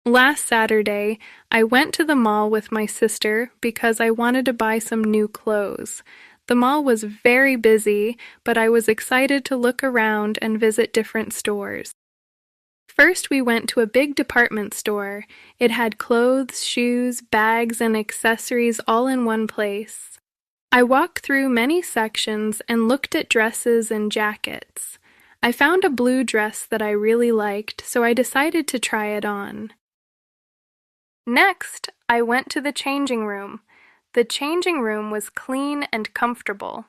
Last Saturday, I went to the mall with my sister because I wanted to buy some new clothes. The mall was very busy, but I was excited to look around and visit different stores. First, we went to a big department store. It had clothes, shoes, bags, and accessories all in one place. I walked through many sections and looked at dresses and jackets. I found a blue dress that I really liked, so I decided to try it on. Next, I went to the changing room. The changing room was clean and comfortable.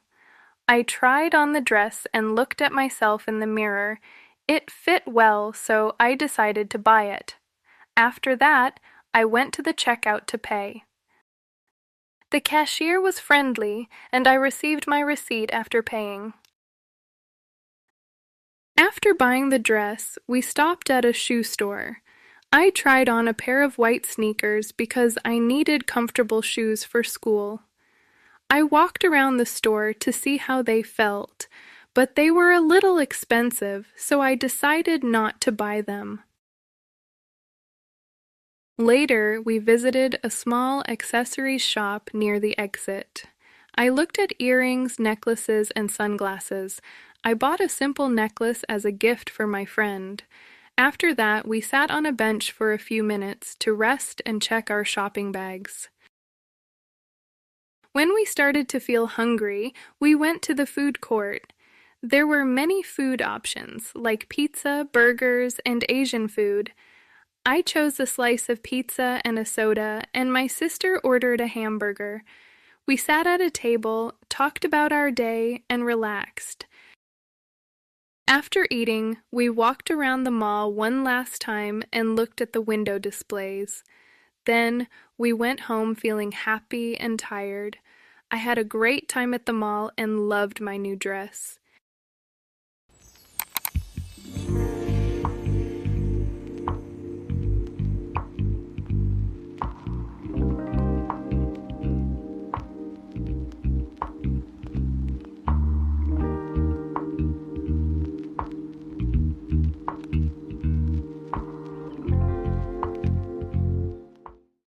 I tried on the dress and looked at myself in the mirror. It fit well, so I decided to buy it. After that, I went to the checkout to pay. The cashier was friendly, and I received my receipt after paying. After buying the dress, we stopped at a shoe store. I tried on a pair of white sneakers because I needed comfortable shoes for school. I walked around the store to see how they felt, but they were a little expensive, so I decided not to buy them. Later, we visited a small accessories shop near the exit. I looked at earrings, necklaces, and sunglasses. I bought a simple necklace as a gift for my friend. After that, we sat on a bench for a few minutes to rest and check our shopping bags. When we started to feel hungry, we went to the food court. There were many food options, like pizza, burgers, and Asian food. I chose a slice of pizza and a soda, and my sister ordered a hamburger. We sat at a table, talked about our day, and relaxed. After eating, we walked around the mall one last time and looked at the window displays. Then, we went home feeling happy and tired. I had a great time at the mall and loved my new dress.